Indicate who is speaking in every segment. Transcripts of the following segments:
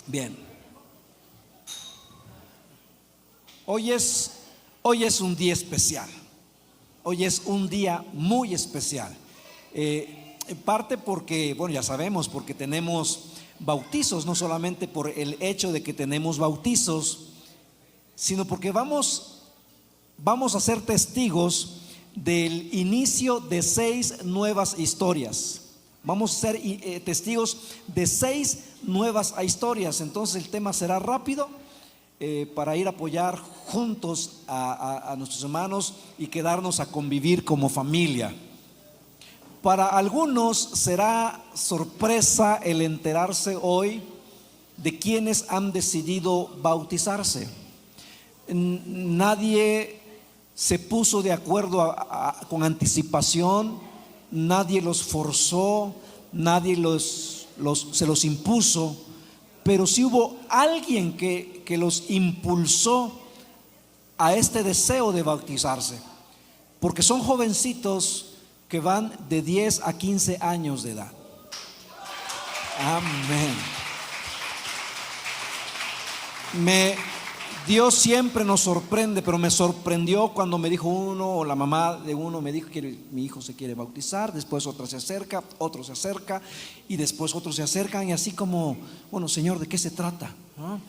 Speaker 1: Bien, hoy es un día especial. Hoy es un día muy especial. En parte porque, bueno, ya sabemos, porque tenemos bautizos, no solamente por el hecho de que tenemos bautizos, sino porque vamos a ser testigos del inicio de 6 nuevas historias. Vamos a ser testigos de 6 nuevas historias. Entonces el tema será rápido, para ir a apoyar juntos a nuestros hermanos y quedarnos a convivir como familia. Para algunos será sorpresa el enterarse hoy de quienes han decidido bautizarse. Nadie se puso de acuerdo con anticipación, nadie los forzó, nadie se los impuso, pero sí hubo alguien que los impulsó a este deseo de bautizarse, porque son jovencitos que van de 10 a 15 años de edad. Amén. Dios siempre nos sorprende, pero me sorprendió cuando me dijo uno, o la mamá de uno me dijo que mi hijo se quiere bautizar. Después otra se acerca, otro se acerca, y después otros se acercan, y así como, bueno, Señor, ¿de qué se trata? ¿No?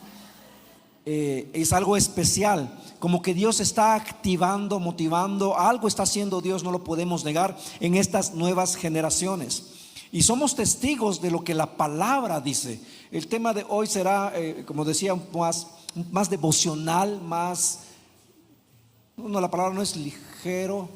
Speaker 1: Es algo especial, como que Dios está activando, motivando, algo está haciendo Dios, no lo podemos negar, en estas nuevas generaciones. Y somos testigos de lo que la palabra dice. El tema de hoy será, como decía, más devocional, más, no, la palabra no es ligero,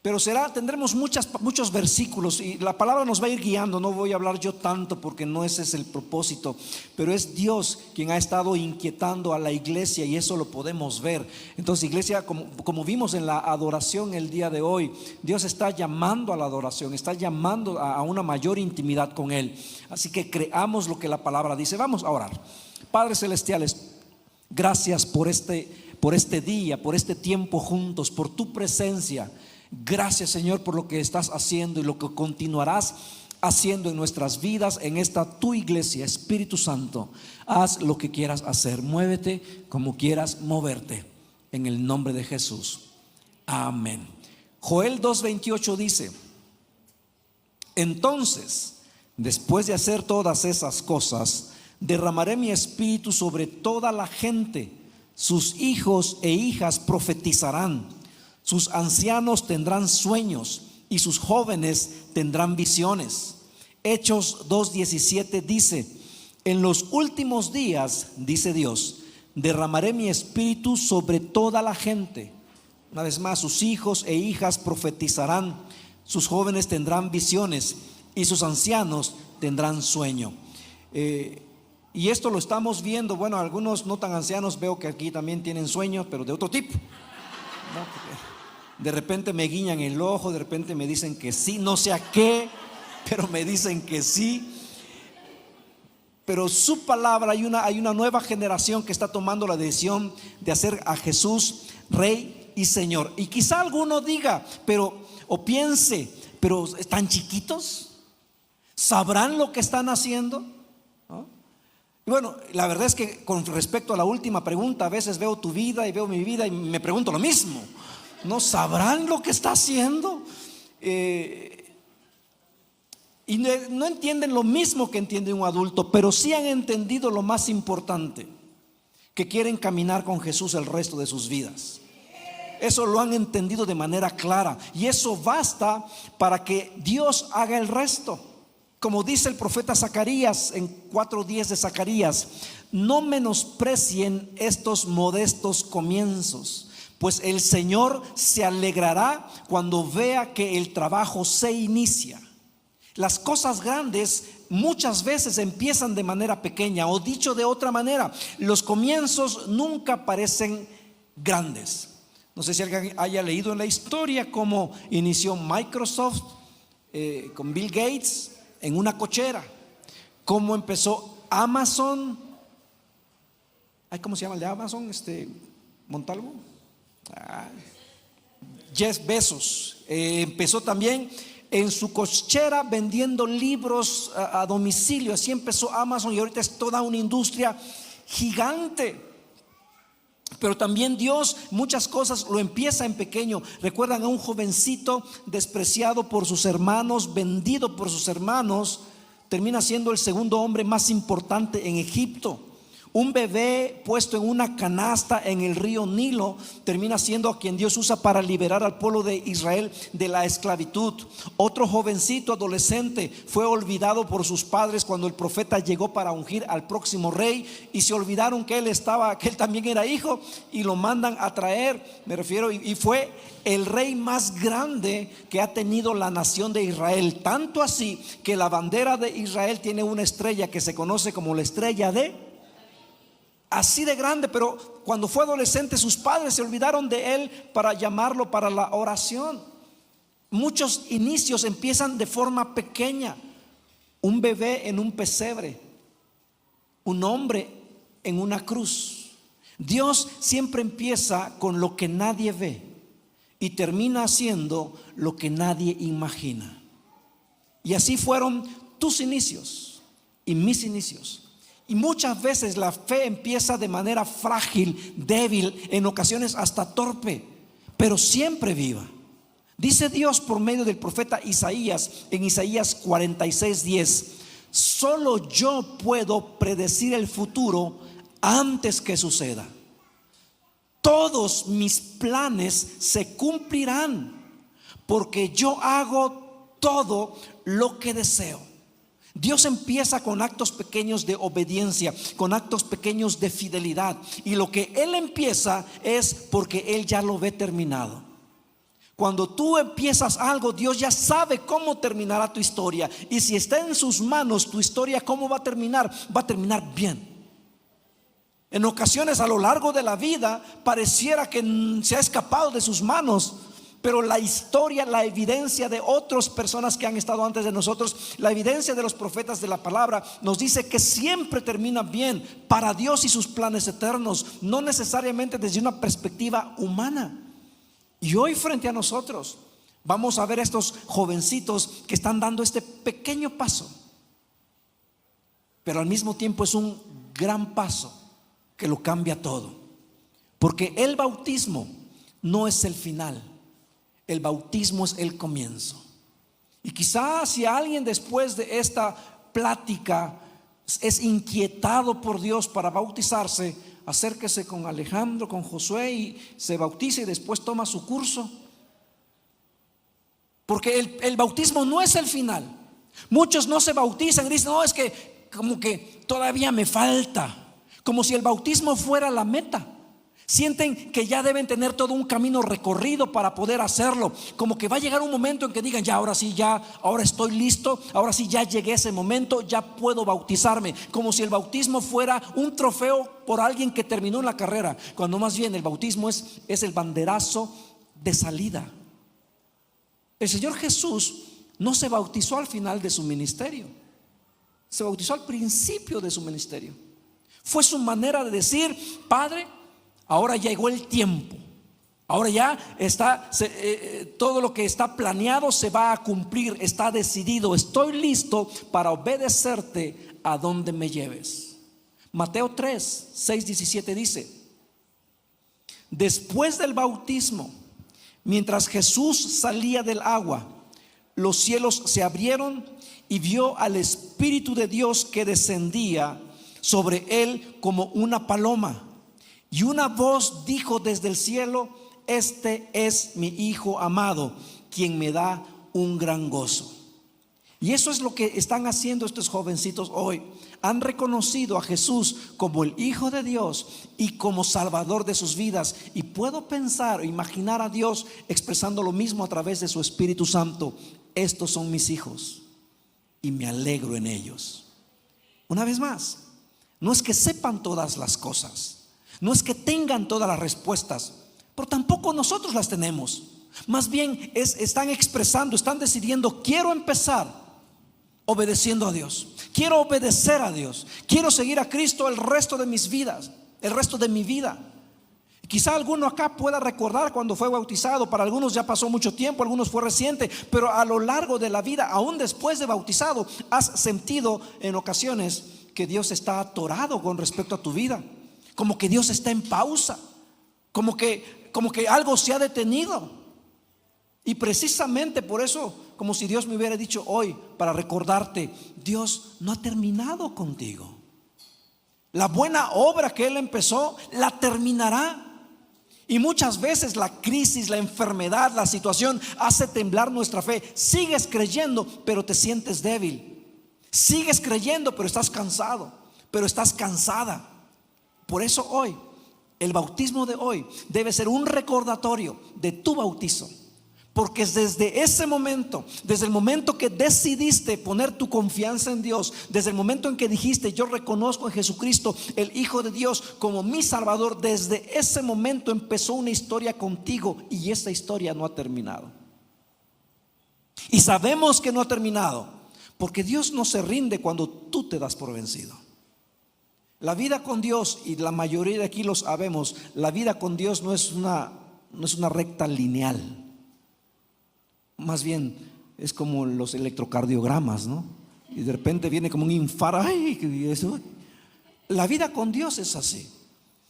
Speaker 1: pero tendremos muchos versículos, y la palabra nos va a ir guiando. No voy a hablar yo tanto porque no ese es el propósito, pero es Dios quien ha estado inquietando a la iglesia, y eso lo podemos ver. Entonces, iglesia, como vimos en la adoración el día de hoy, Dios está llamando a la adoración, está llamando a una mayor intimidad con Él. Así que creamos lo que la palabra dice. Vamos a orar. Padres celestiales, gracias por este día, por este tiempo juntos, por tu presencia. Gracias, Señor, por lo que estás haciendo y lo que continuarás haciendo en nuestras vidas, en esta tu iglesia. Espíritu Santo, haz lo que quieras hacer, muévete como quieras moverte, en el nombre de Jesús. Amén. Joel 2:28 dice: entonces, después de hacer todas esas cosas, derramaré mi espíritu sobre toda la gente. Sus hijos e hijas profetizarán, sus ancianos tendrán sueños, y sus jóvenes tendrán visiones. Hechos 2:17 dice: en los últimos días, dice Dios, derramaré mi espíritu sobre toda la gente. Una vez más, sus hijos e hijas profetizarán, sus jóvenes tendrán visiones, y sus ancianos tendrán sueño. Y esto lo estamos viendo. Bueno, algunos no tan ancianos veo que aquí también tienen sueños, pero de otro tipo, ¿no? De repente me guiñan el ojo, de repente me dicen que sí, no sé a qué, pero me dicen que sí. Pero su palabra, hay una nueva generación que está tomando la decisión de hacer a Jesús Rey y Señor. Y quizá alguno diga, o piense, pero ¿están chiquitos? ¿Sabrán lo que están haciendo? ¿No? Y bueno, la verdad es que con respecto a la última pregunta, a veces veo tu vida y veo mi vida y me pregunto lo mismo. ¿No sabrán lo que está haciendo? Y no entienden lo mismo que entiende un adulto, pero sí han entendido lo más importante, que quieren caminar con Jesús el resto de sus vidas. Eso lo han entendido de manera clara, y eso basta para que Dios haga el resto. Como dice el profeta Zacarías en 4:10 de Zacarías: no menosprecien estos modestos comienzos, pues el Señor se alegrará cuando vea que el trabajo se inicia. Las cosas grandes muchas veces empiezan de manera pequeña, o dicho de otra manera, los comienzos nunca parecen grandes. No sé si alguien haya leído en la historia cómo inició Microsoft con Bill Gates en una cochera, cómo empezó Amazon. ¿Cómo se llama el de Amazon? Montalvo. Jeff Bezos empezó también en su cochera vendiendo libros a domicilio. Así empezó Amazon y ahorita es toda una industria gigante. Pero también Dios muchas cosas lo empieza en pequeño. Recuerdan a un jovencito despreciado por sus hermanos, vendido por sus hermanos, termina siendo el segundo hombre más importante en Egipto. Un bebé puesto en una canasta en el río Nilo termina siendo a quien Dios usa para liberar al pueblo de Israel de la esclavitud. Otro jovencito adolescente fue olvidado por sus padres cuando el profeta llegó para ungir al próximo rey, y se olvidaron que él también era hijo, y lo mandan a traer, y fue el rey más grande que ha tenido la nación de Israel. Tanto así que la bandera de Israel tiene una estrella que se conoce como la estrella de... Así de grande. Pero cuando fue adolescente sus padres se olvidaron de él para llamarlo para la oración. Muchos inicios empiezan de forma pequeña. Un bebé en un pesebre, un hombre en una cruz. Dios siempre empieza con lo que nadie ve y termina haciendo lo que nadie imagina. Y así fueron tus inicios y mis inicios. Y muchas veces la fe empieza de manera frágil, débil, en ocasiones hasta torpe, pero siempre viva. Dice Dios por medio del profeta Isaías en Isaías 46:10: solo yo puedo predecir el futuro antes que suceda. Todos mis planes se cumplirán, porque yo hago todo lo que deseo. Dios empieza con actos pequeños de obediencia, con actos pequeños de fidelidad, y lo que Él empieza es porque Él ya lo ve terminado. Cuando tú empiezas algo, Dios ya sabe cómo terminará tu historia, y si está en sus manos tu historia, ¿cómo va a terminar? Va a terminar bien. En ocasiones a lo largo de la vida pareciera que se ha escapado de sus manos, pero la historia, la evidencia de otras personas que han estado antes de nosotros, la evidencia de los profetas de la palabra, nos dice que siempre termina bien para Dios y sus planes eternos, no necesariamente desde una perspectiva humana. Y hoy frente a nosotros vamos a ver estos jovencitos que están dando este pequeño paso, pero al mismo tiempo es un gran paso que lo cambia todo, porque el bautismo no es el final. El bautismo es el comienzo. Y quizás si alguien después de esta plática es inquietado por Dios para bautizarse, acérquese con Alejandro, con Josué, y se bautice y después toma su curso. Porque el bautismo no es el final. Muchos no se bautizan y dicen: no, es que como que todavía me falta, como si el bautismo fuera la meta. Sienten que ya deben tener todo un camino recorrido para poder hacerlo, como que va a llegar un momento en que digan: ya, ahora sí, ya, ahora estoy listo, ahora sí, ya llegué a ese momento, ya puedo bautizarme. Como si el bautismo fuera un trofeo por alguien que terminó la carrera, cuando más bien el bautismo es el banderazo de salida. El Señor Jesús no se bautizó al final de su ministerio, se bautizó al principio de su ministerio. Fue su manera de decir: Padre, ahora llegó el tiempo. Ahora ya está, todo lo que está planeado se va a cumplir. Está decidido. Estoy listo para obedecerte a donde me lleves. Mateo 3, 6, 17 dice: después del bautismo, mientras Jesús salía del agua, los cielos se abrieron y vio al Espíritu de Dios que descendía sobre él como una paloma. Y una voz dijo desde el cielo: este es mi Hijo amado, quien me da un gran gozo. Y eso es lo que están haciendo estos jovencitos hoy. Han reconocido a Jesús como el Hijo de Dios y como Salvador de sus vidas. Y puedo pensar o imaginar a Dios expresando lo mismo a través de su Espíritu Santo: estos son mis hijos y me alegro en ellos. Una vez más, no es que sepan todas las cosas, no es que tengan todas las respuestas, pero tampoco nosotros las tenemos. Más bien están expresando, están decidiendo: quiero empezar obedeciendo a Dios, quiero obedecer a Dios, quiero seguir a Cristo el resto de mis vidas, el resto de mi vida. Quizá alguno acá pueda recordar cuando fue bautizado. Para algunos ya pasó mucho tiempo, algunos fue reciente, pero a lo largo de la vida, aún después de bautizado, has sentido en ocasiones que Dios está atorado con respecto a tu vida, como que Dios está en pausa, como que algo se ha detenido. Y precisamente por eso, como si Dios me hubiera dicho hoy para recordarte, Dios no ha terminado contigo. La buena obra que Él empezó, la terminará. Y muchas veces la crisis, la enfermedad, la situación hace temblar nuestra fe. Sigues creyendo, pero te sientes débil. Sigues creyendo, pero estás cansado, pero estás cansada. Por eso hoy, el bautismo de hoy debe ser un recordatorio de tu bautizo. Porque desde ese momento, desde el momento que decidiste poner tu confianza en Dios, desde el momento en que dijiste: yo reconozco en Jesucristo, el Hijo de Dios, como mi Salvador, desde ese momento empezó una historia contigo, y esa historia no ha terminado. Y sabemos que no ha terminado porque Dios no se rinde cuando tú te das por vencido. La vida con Dios, y la mayoría de aquí lo sabemos, la vida con Dios no es una recta lineal. Más bien es como los electrocardiogramas, ¿no? Y de repente viene como un infarto. ¡Ay! Eso. La vida con Dios es así.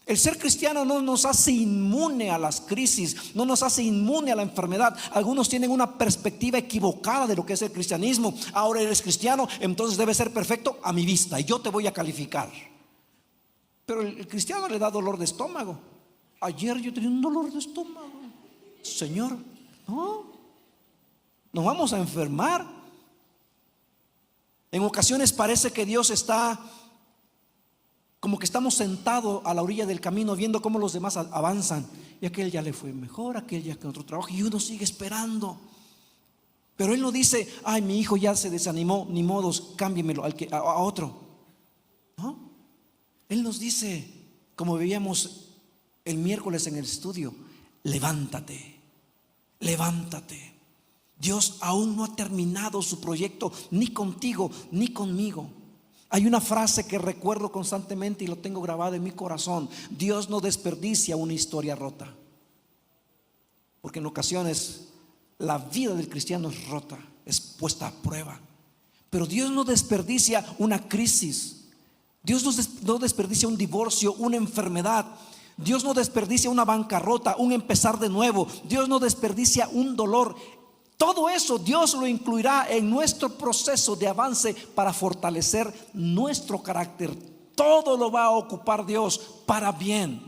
Speaker 1: El ser cristiano no nos hace inmune a las crisis, no nos hace inmune a la enfermedad. Algunos tienen una perspectiva equivocada de lo que es el cristianismo. Ahora eres cristiano, entonces debe ser perfecto a mi vista, y yo te voy a calificar. Pero el cristiano le da dolor de estómago. Ayer yo tenía un dolor de estómago. Señor, no. Nos vamos a enfermar. En ocasiones parece que Dios está como que estamos sentados a la orilla del camino viendo cómo los demás avanzan, y aquel ya le fue mejor, aquel ya con otro trabajo, y uno sigue esperando. Pero Él no dice: ay, mi hijo ya se desanimó, ni modos, cámbiemelo a otro. ¿No? Él nos dice, como veíamos el miércoles en el estudio: levántate, levántate. Dios aún no ha terminado su proyecto, ni contigo ni conmigo. Hay una frase que recuerdo constantemente y lo tengo grabado en mi corazón: Dios no desperdicia una historia rota. Porque en ocasiones la vida del cristiano es rota, es puesta a prueba. Pero Dios no desperdicia una crisis. Dios no desperdicia un divorcio, una enfermedad. Dios no desperdicia una bancarrota, un empezar de nuevo. Dios no desperdicia un dolor. Todo eso Dios lo incluirá en nuestro proceso de avance para fortalecer nuestro carácter. Todo lo va a ocupar Dios para bien,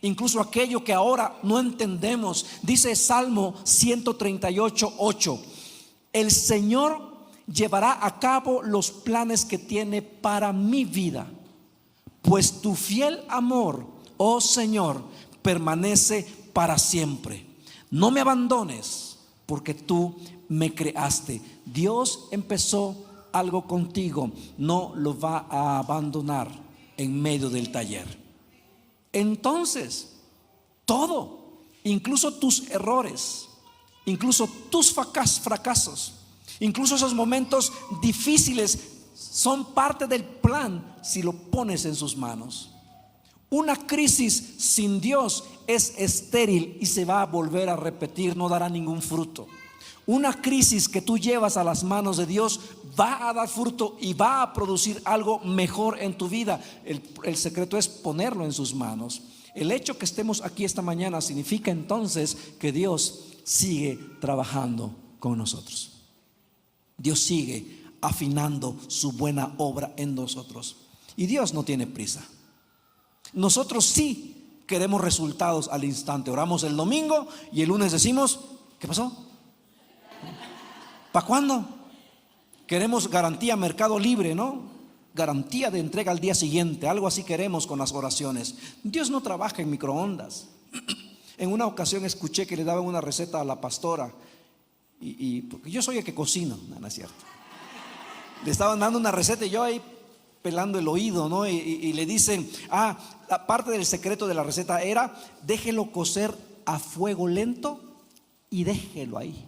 Speaker 1: incluso aquello que ahora no entendemos. Dice Salmo 138:8: el Señor llevará a cabo los planes que tiene para mi vida, pues tu fiel amor, oh Señor, permanece para siempre. No me abandones, porque tú me creaste. Dios empezó algo contigo, no lo va a abandonar en medio del taller. Entonces, todo, incluso tus errores, incluso tus fracasos, incluso esos momentos difíciles, son parte del plan si lo pones en sus manos. Una crisis sin Dios es estéril y se va a volver a repetir, no dará ningún fruto. Una crisis que tú llevas a las manos de Dios va a dar fruto y va a producir algo mejor en tu vida. El secreto es ponerlo en sus manos. El hecho que estemos aquí esta mañana significa entonces que Dios sigue trabajando con nosotros. Dios sigue afinando su buena obra en nosotros. Y Dios no tiene prisa. Nosotros sí queremos resultados al instante. Oramos el domingo y el lunes decimos: ¿qué pasó? ¿Para cuándo? Queremos garantía Mercado Libre, ¿no? Garantía de entrega al día siguiente. Algo así queremos con las oraciones. Dios no trabaja en microondas. En una ocasión escuché que le daban una receta a la pastora, y porque yo soy el que cocino, no es cierto. Le estaban dando una receta y yo ahí pelando el oído, ¿no? Y le dicen: la parte del secreto de la receta era: déjelo cocer a fuego lento y déjelo ahí,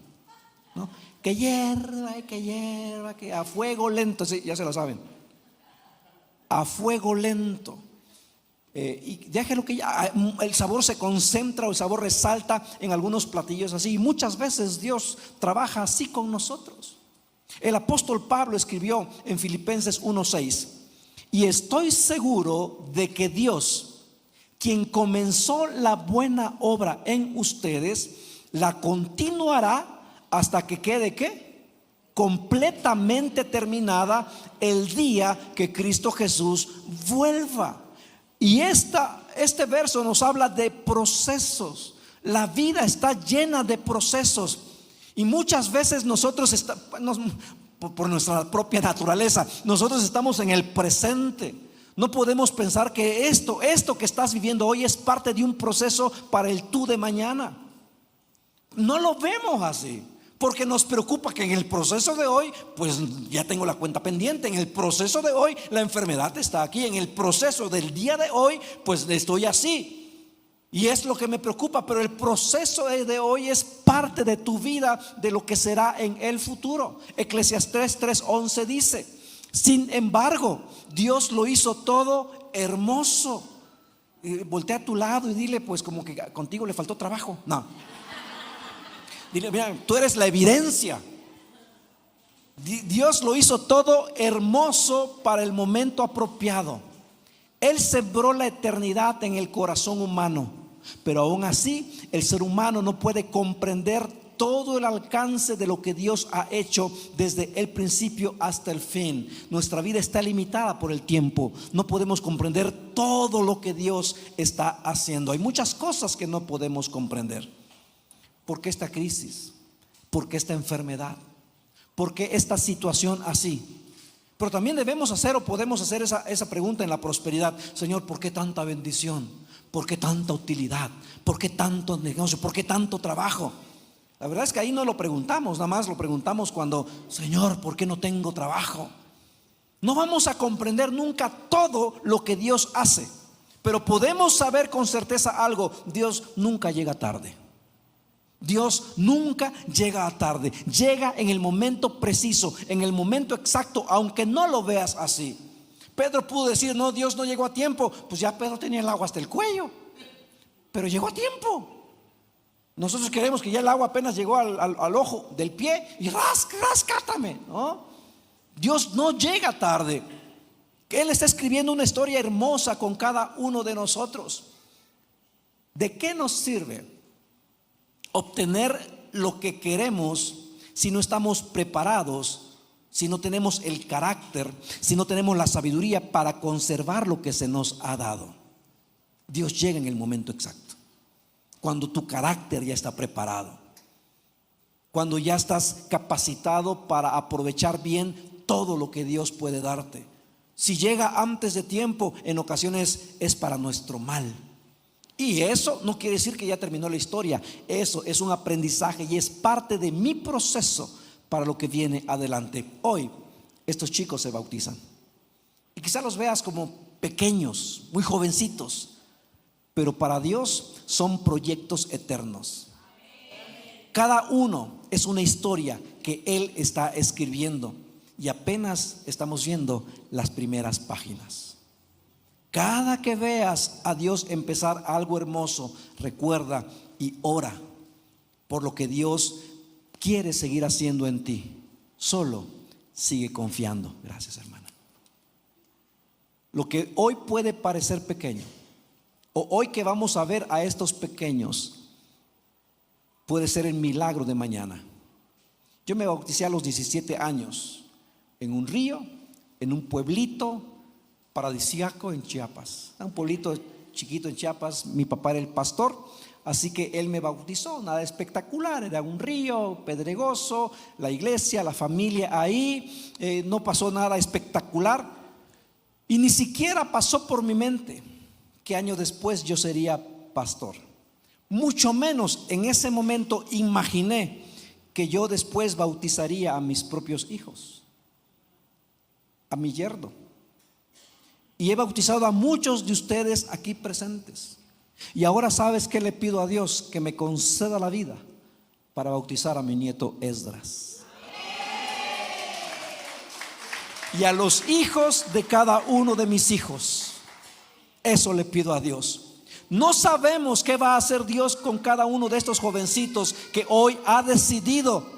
Speaker 1: ¿no? Que hierva, que a fuego lento. Sí, ya se lo saben. A fuego lento. y déjelo que ya el sabor se concentra o el sabor resalta en algunos platillos así. Y muchas veces Dios trabaja así con nosotros. El apóstol Pablo escribió en Filipenses 1:6: y estoy seguro de que Dios, quien comenzó la buena obra en ustedes, la continuará hasta que quede ¿qué? Completamente terminada el día que Cristo Jesús vuelva. Y este verso nos habla de procesos. La vida está llena de procesos. Y muchas veces nosotros por nuestra propia naturaleza, nosotros estamos en el presente. No podemos pensar que esto que estás viviendo hoy es parte de un proceso para el tú de mañana. No lo vemos así, porque nos preocupa que en el proceso de hoy, pues ya tengo la cuenta pendiente. En el proceso de hoy, la enfermedad está aquí. En el proceso del día de hoy, pues estoy así. Y es lo que me preocupa. Pero el proceso de hoy es parte de tu vida, de lo que será en el futuro. Eclesiastés 3:11 dice: sin embargo, Dios lo hizo todo hermoso. Voltea a tu lado y dile, pues como que contigo le faltó trabajo. No. Dile, mira, tú eres la evidencia. Dios lo hizo todo hermoso para el momento apropiado. Él sembró la eternidad en el corazón humano, pero aún así el ser humano no puede comprender todo el alcance de lo que Dios ha hecho desde el principio hasta el fin. Nuestra vida está limitada por el tiempo. No podemos comprender todo lo que Dios está haciendo. Hay muchas cosas que no podemos comprender. ¿Por qué esta crisis? ¿Por qué esta enfermedad? ¿Por qué esta situación así? Pero también debemos hacer o podemos hacer esa pregunta en la prosperidad: Señor, ¿por qué tanta bendición? ¿Por qué tanta utilidad? ¿Por qué tanto negocio? ¿Por qué tanto trabajo? La verdad es que ahí no lo preguntamos, nada más lo preguntamos cuando: Señor, ¿por qué no tengo trabajo? No vamos a comprender nunca todo lo que Dios hace, pero podemos saber con certeza algo: Dios nunca llega tarde. Dios nunca llega tarde. Llega en el momento preciso, en el momento exacto, aunque no lo veas así. Pedro pudo decir: no, Dios no llegó a tiempo. Pues ya Pedro tenía el agua hasta el cuello, pero llegó a tiempo. Nosotros queremos que ya el agua apenas llegó al ojo del pie y rascátame, ¿no? Dios no llega tarde. Él está escribiendo una historia hermosa con cada uno de nosotros. ¿De qué nos sirve obtener lo que queremos si no estamos preparados, si no tenemos el carácter, si no tenemos la sabiduría para conservar lo que se nos ha dado? Dios llega en el momento exacto, cuando tu carácter ya está preparado, cuando ya estás capacitado para aprovechar bien todo lo que Dios puede darte. Si llega antes de tiempo, en ocasiones es para nuestro mal. Y eso no quiere decir que ya terminó la historia. Eso es un aprendizaje y es parte de mi proceso para lo que viene adelante. Hoy estos chicos se bautizan y quizás los veas como pequeños, muy jovencitos, pero para Dios son proyectos eternos. Cada uno es una historia que Él está escribiendo y apenas estamos viendo las primeras páginas. Cada que veas a Dios empezar algo hermoso, recuerda y ora por lo que Dios quiere seguir haciendo en ti. Solo sigue confiando. Gracias, hermana. Lo que hoy puede parecer pequeño, o hoy que vamos a ver a estos pequeños, puede ser el milagro de mañana. Yo me bauticé a los 17 años en un río, en un pueblito paradisíaco en Chiapas, un pueblito chiquito en Chiapas. Mi papá era el pastor, así que él me bautizó. Nada espectacular, era un río pedregoso, la iglesia, la familia ahí, no pasó nada espectacular. Y ni siquiera pasó por mi mente que años después yo sería pastor. Mucho menos en ese momento imaginé que yo después bautizaría a mis propios hijos, a mi yerno. Y he bautizado a muchos de ustedes aquí presentes. Y ahora, ¿sabes qué le pido a Dios? Que me conceda la vida para bautizar a mi nieto Esdras y a los hijos de cada uno de mis hijos. Eso le pido a Dios. No sabemos qué va a hacer Dios con cada uno de estos jovencitos que hoy ha decidido.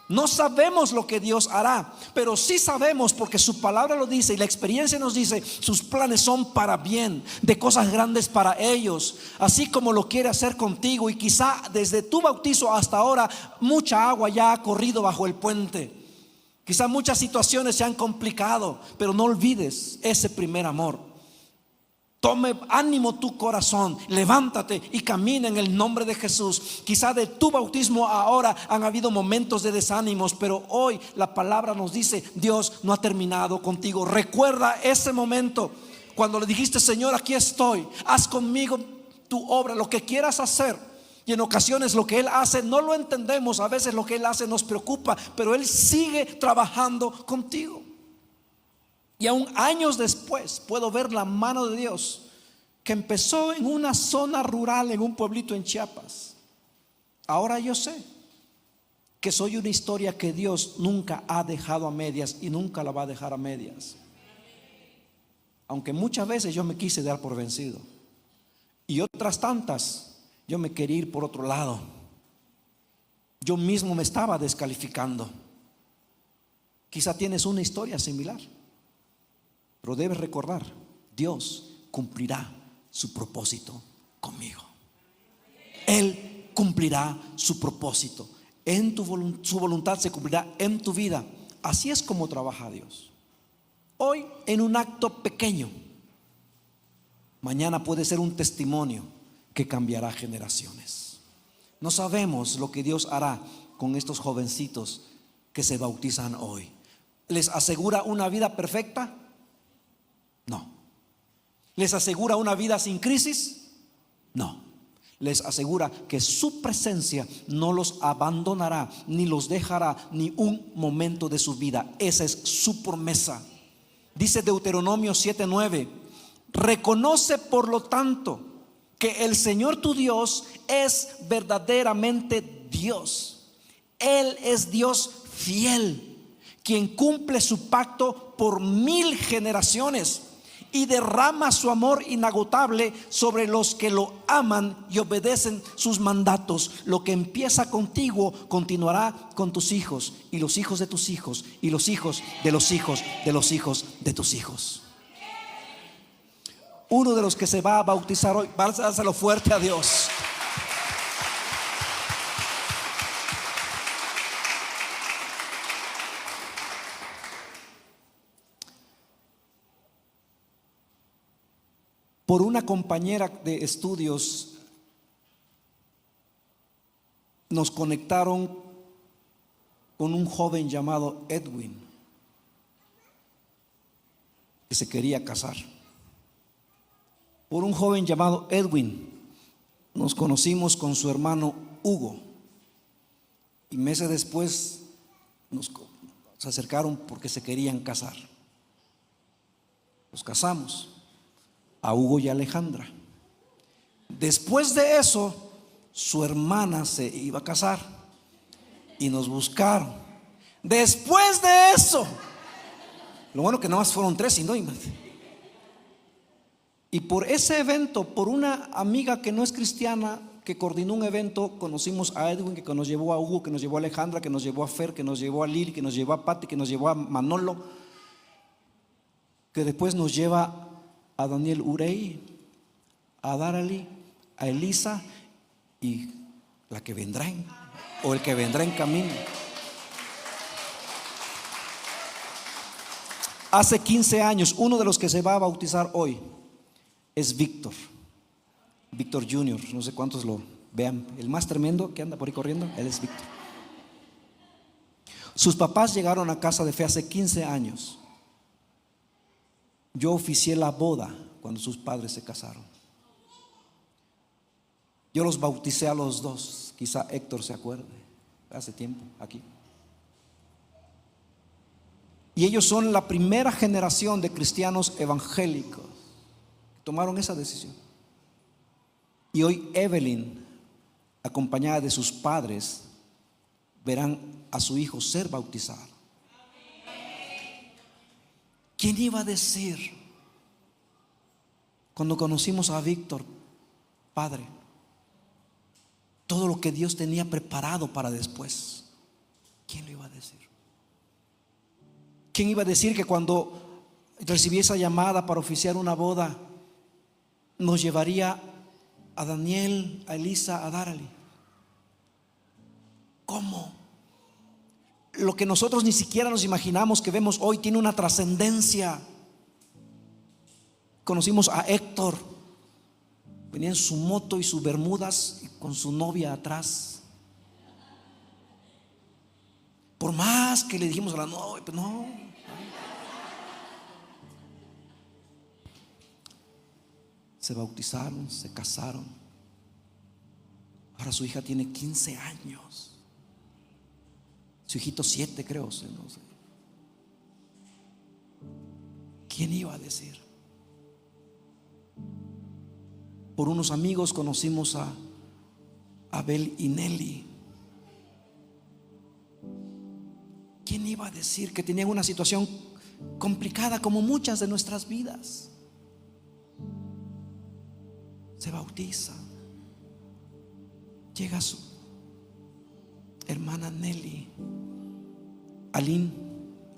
Speaker 1: No sabemos lo que Dios hará, pero sí sabemos, porque su palabra lo dice y la experiencia nos dice, sus planes son para bien, de cosas grandes para ellos, así como lo quiere hacer contigo. Y quizá desde tu bautizo hasta ahora mucha agua ya ha corrido bajo el puente. Quizá muchas situaciones se han complicado, pero no olvides ese primer amor. Tome ánimo tu corazón, levántate y camina en el nombre de Jesús. Quizá de tu bautismo ahora han habido momentos de desánimos, pero hoy la palabra nos dice, Dios no ha terminado contigo. Recuerda ese momento cuando le dijiste, Señor, aquí estoy, haz conmigo tu obra, lo que quieras hacer. Y en ocasiones lo que Él hace no lo entendemos, a veces lo que Él hace nos preocupa, pero Él sigue trabajando contigo. Y aún años después puedo ver la mano de Dios, que empezó en una zona rural, en un pueblito en Chiapas. Ahora yo sé que soy una historia que Dios nunca ha dejado a medias y nunca la va a dejar a medias. Aunque muchas veces yo me quise dar por vencido, y otras tantas yo me quería ir por otro lado. Yo mismo me estaba descalificando. Quizá tienes una historia similar, pero debes recordar, Dios cumplirá su propósito conmigo. Él cumplirá su propósito en su voluntad se cumplirá en tu vida. Así es como trabaja Dios. Hoy en un acto pequeño, mañana puede ser un testimonio que cambiará generaciones. No sabemos lo que Dios hará con estos jovencitos que se bautizan hoy. ¿Les asegura una vida perfecta? No. ¿Les asegura una vida sin crisis? No. Les asegura que su presencia no los abandonará ni los dejará ni un momento de su vida. Esa es su promesa. Dice Deuteronomio 7:9: reconoce por lo tanto que el Señor tu Dios es verdaderamente Dios. Él es Dios fiel, quien cumple su pacto por 1000 generaciones y derrama su amor inagotable sobre los que lo aman y obedecen sus mandatos. Lo que empieza contigo continuará con tus hijos y los hijos de tus hijos y los hijos de los hijos de los hijos de tus hijos. Uno de los que se va a bautizar hoy, va a dárselo fuerte a Dios. Por una compañera de estudios nos conectaron con un joven llamado Edwin, que se quería casar. Por un joven llamado Edwin nos conocimos con su hermano Hugo, y meses después se acercaron porque se querían casar. Nos casamos, a Hugo y Alejandra. Después de eso, su hermana se iba a casar y nos buscaron. Después de eso, lo bueno que nada más fueron 3 y no. Y por ese evento, por una amiga que no es cristiana, que coordinó un evento, conocimos a Edwin, que nos llevó a Hugo, que nos llevó a Alejandra, que nos llevó a Fer, que nos llevó a Lili, que nos llevó a Pati, que nos llevó a Manolo, que después nos lleva a Daniel Urey, a Darali, a Elisa y la que vendrá o el que vendrá en camino. Hace 15 años, uno de los que se va a bautizar hoy es Víctor Junior. No sé cuántos lo vean, el más tremendo que anda por ahí corriendo, él es Víctor. Sus papás llegaron a Casa de Fe hace 15 años. Yo oficié la boda cuando sus padres se casaron. Yo los bauticé a los dos. Quizá Héctor se acuerde, hace tiempo aquí. Y ellos son la primera generación de cristianos evangélicos que tomaron esa decisión. Y hoy Evelyn, acompañada de sus padres, verán a su hijo ser bautizado. ¿Quién iba a decir Cuando conocimos a Víctor, Padre, todo lo que Dios tenía preparado para después, ¿quién lo iba a decir? ¿Quién iba a decir que cuando recibí esa llamada para oficiar una boda, nos llevaría a Daniel, a Elisa, a Darali? ¿Cómo? Lo que nosotros ni siquiera nos imaginamos que vemos hoy tiene una trascendencia. Conocimos a Héctor, venía en su moto y sus bermudas y con su novia atrás. Por más que le dijimos a la novia, pues no. Se bautizaron, se casaron. Ahora su hija tiene 15 años. Su hijito 7, creo, no sé. ¿Quién iba a decir? Por unos amigos conocimos a Abel y Nelly. ¿Quién iba a decir que tenían una situación complicada como muchas de nuestras vidas? Se bautiza. Llega su hermana Nelly, Aline,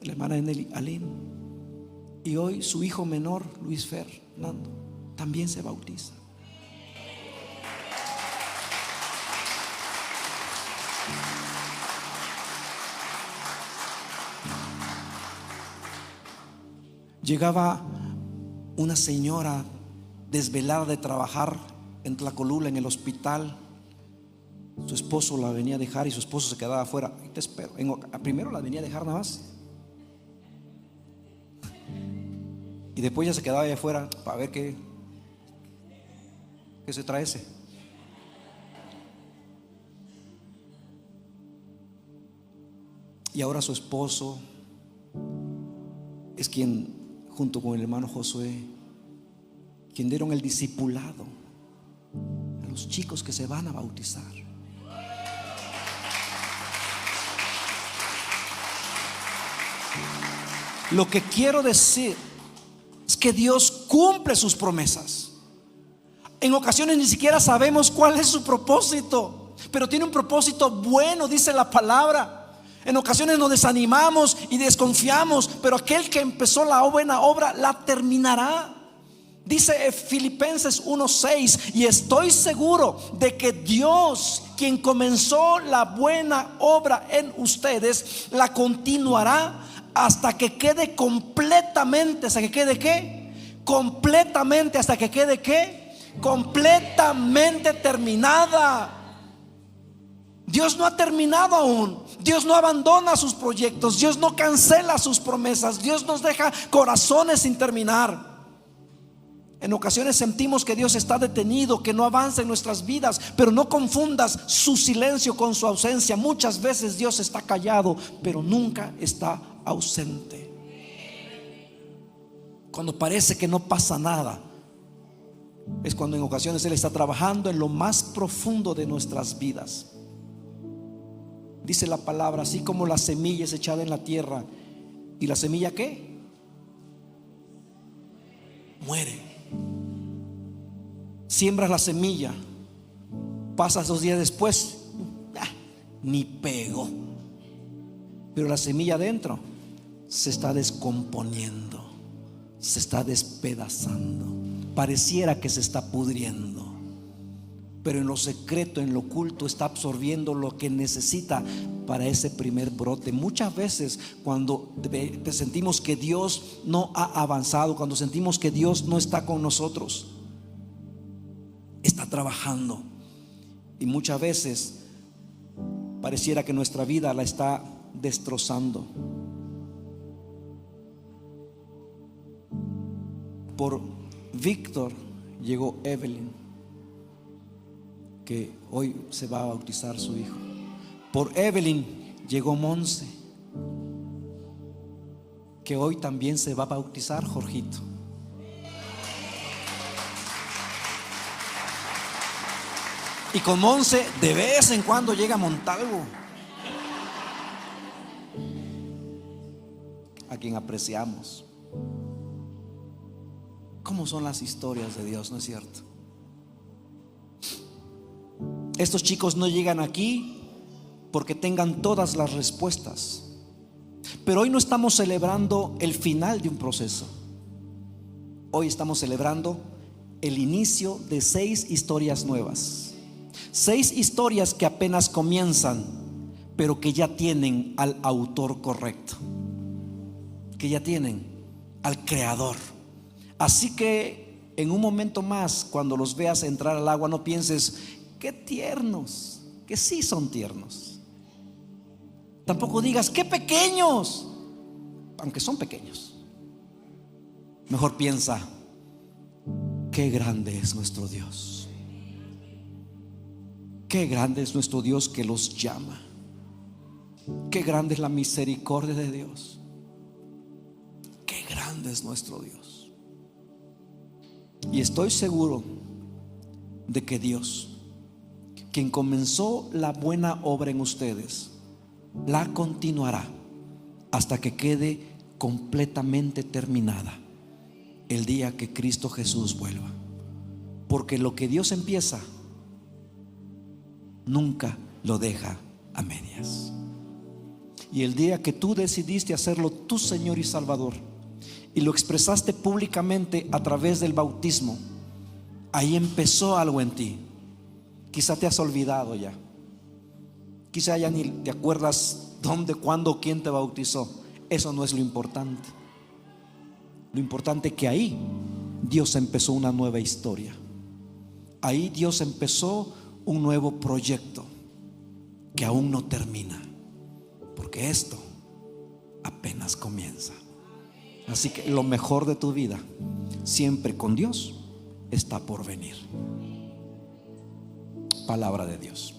Speaker 1: la hermana de Nelly, Aline. Y hoy su hijo menor, Luis Fernando, también se bautiza. Llegaba una señora desvelada de trabajar en Tlacolula, en el hospital. Su esposo la venía a dejar y su esposo se quedaba afuera. Te espero. Primero la venía a dejar nada más, y después ya se quedaba allá afuera para ver qué se trae ese. Y ahora su esposo es quien, junto con el hermano Josué, quien dieron el discipulado a los chicos que se van a bautizar. Lo que quiero decir es que Dios cumple sus promesas. En ocasiones ni siquiera sabemos cuál es su propósito, pero tiene un propósito bueno, dice la palabra. En ocasiones nos desanimamos y desconfiamos, pero aquel que empezó la buena obra la terminará. Dice Filipenses 1:6, y estoy seguro de que Dios, quien comenzó la buena obra en ustedes, la continuará hasta que quede completamente. ¿Hasta que quede qué? Completamente. ¿Hasta que quede qué? Completamente terminada. Dios no ha terminado aún. Dios no abandona sus proyectos. Dios no cancela sus promesas. Dios nos deja corazones sin terminar. En ocasiones sentimos que Dios está detenido, que no avanza en nuestras vidas, pero no confundas su silencio con su ausencia. Muchas veces Dios está callado, pero nunca está ausente. Cuando parece que no pasa nada, es cuando en ocasiones Él está trabajando en lo más profundo de nuestras vidas. Dice la palabra, así como la semilla es echada en la tierra, ¿y la semilla qué? Muere. Siembras la semilla, pasas 2 días después, ni pegó. Pero la semilla adentro se está descomponiendo, se está despedazando, pareciera que se está pudriendo, pero en lo secreto, en lo oculto, está absorbiendo lo que necesita para ese primer brote. Muchas veces cuando te sentimos que Dios no ha avanzado, cuando sentimos que Dios no está con nosotros, está trabajando, y muchas veces pareciera que nuestra vida la está destrozando. Por Víctor llegó Evelyn, que hoy se va a bautizar su hijo. Por Evelyn llegó Monse, que hoy también se va a bautizar Jorgito. Y con Monse de vez en cuando llega Montalvo, a quien apreciamos. ¿Cómo son las historias de Dios, no es cierto? Estos chicos no llegan aquí porque tengan todas las respuestas. Pero hoy no estamos celebrando el final de un proceso. Hoy estamos celebrando el inicio de 6 historias nuevas. 6 historias que apenas comienzan, pero que ya tienen al autor correcto, que ya tienen al creador. Así que en un momento más, cuando los veas entrar al agua, no pienses: qué tiernos, que sí son tiernos. Tampoco digas: qué pequeños, aunque son pequeños. Mejor piensa: qué grande es nuestro Dios. Qué grande es nuestro Dios que los llama. Qué grande es la misericordia de Dios. Qué grande es nuestro Dios. Y estoy seguro de que Dios, quien comenzó la buena obra en ustedes, la continuará hasta que quede completamente terminada el día que Cristo Jesús vuelva. Porque lo que Dios empieza, nunca lo deja a medias. Y el día que tú decidiste hacerlo tu Señor y Salvador, y lo expresaste públicamente a través del bautismo, ahí empezó algo en ti. Quizá te has olvidado ya, quizá ya ni te acuerdas dónde, cuándo, quién te bautizó. Eso no es lo importante. Lo importante es que ahí Dios empezó una nueva historia. Ahí Dios empezó un nuevo proyecto que aún no termina, porque esto apenas comienza. Así que lo mejor de tu vida, siempre con Dios, está por venir. Palabra de Dios.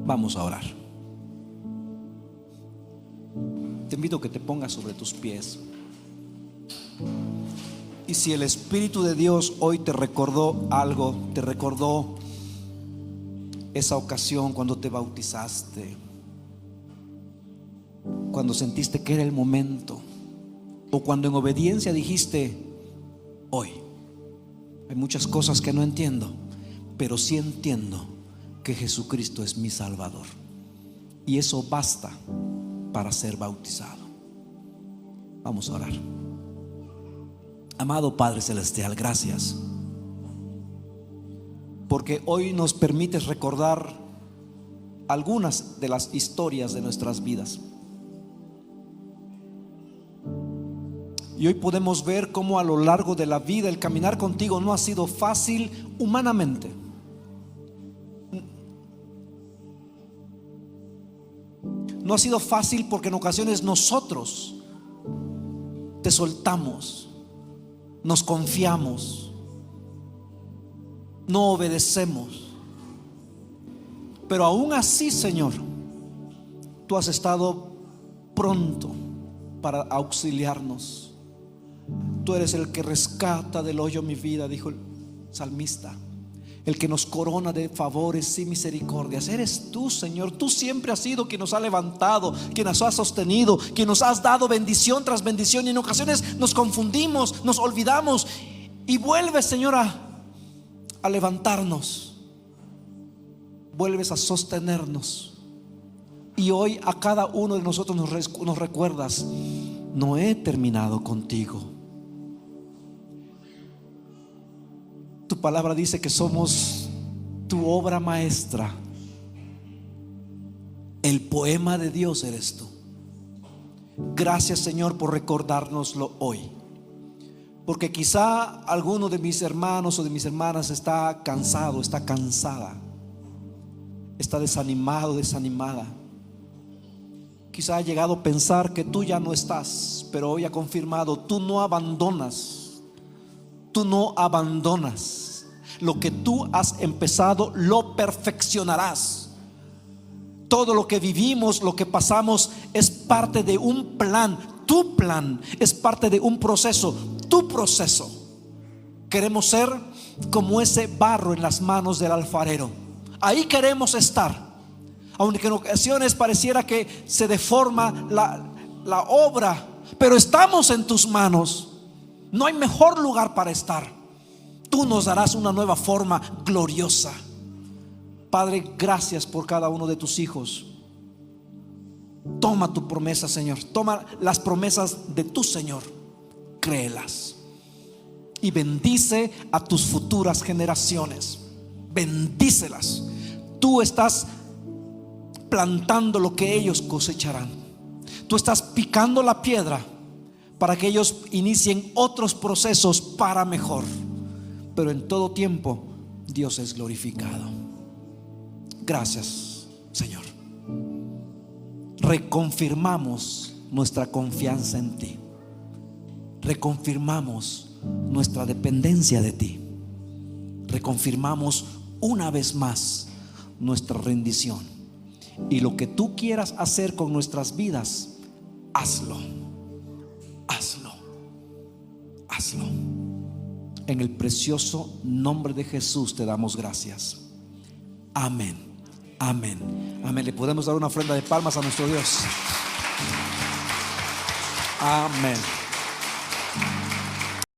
Speaker 1: Vamos a orar. Te invito a que te pongas sobre tus pies. Y si el Espíritu de Dios hoy te recordó algo, te recordó esa ocasión cuando te bautizaste, cuando sentiste que era el momento, o cuando en obediencia dijiste: hoy hay muchas cosas que no entiendo, pero sí entiendo que Jesucristo es mi Salvador, y eso basta para ser bautizado. Vamos a orar. Amado Padre Celestial, gracias porque hoy nos permites recordar algunas de las historias de nuestras vidas. Y hoy podemos ver cómo a lo largo de la vida el caminar contigo no ha sido fácil humanamente. No ha sido fácil porque en ocasiones nosotros te soltamos, nos confiamos, no obedecemos. Pero aún así, Señor, tú has estado pronto para auxiliarnos. Tú eres el que rescata del hoyo mi vida, dijo el salmista. El que nos corona de favores y misericordias. Eres tú, Señor. Tú siempre has sido quien nos ha levantado, quien nos ha sostenido, quien nos has dado bendición tras bendición. Y en ocasiones nos confundimos, nos olvidamos, y vuelves, Señor, a levantarnos. Vuelves a sostenernos. Y hoy a cada uno de nosotros nos recuerdas: no he terminado contigo. Tu palabra dice que somos tu obra maestra. El poema de Dios eres tú. Gracias, Señor, por recordárnoslo hoy, porque quizá alguno de mis hermanos o de mis hermanas está cansado, está cansada, está desanimado, desanimada. Quizá ha llegado a pensar que tú ya no estás, pero hoy ha confirmado: tú no abandonas. Tú no abandonas. Lo que tú has empezado lo perfeccionarás. Todo lo que vivimos, lo que pasamos, es parte de un plan. Tu plan es parte de un proceso. Tu proceso. Queremos ser como ese barro en las manos del alfarero. Ahí queremos estar, aunque en ocasiones pareciera que se deforma la obra, pero estamos en tus manos. No hay mejor lugar para estar. Tú nos darás una nueva forma gloriosa. Padre, gracias por cada uno de tus hijos. Toma tu promesa, Señor. Toma las promesas de tu Señor, créelas y bendice a tus futuras generaciones. Bendícelas. Tú estás plantando lo que ellos cosecharán. Tú estás picando la piedra para que ellos inicien otros procesos para mejor. Pero en todo tiempo Dios es glorificado. Gracias, Señor. Reconfirmamos nuestra confianza en ti. Reconfirmamos nuestra dependencia de ti. Reconfirmamos una vez más nuestra rendición. Y lo que tú quieras hacer con nuestras vidas, hazlo. Hazlo. Hazlo. En el precioso nombre de Jesús te damos gracias. Amén. Amén. Amén. Le podemos dar una ofrenda de palmas a nuestro Dios. Amén.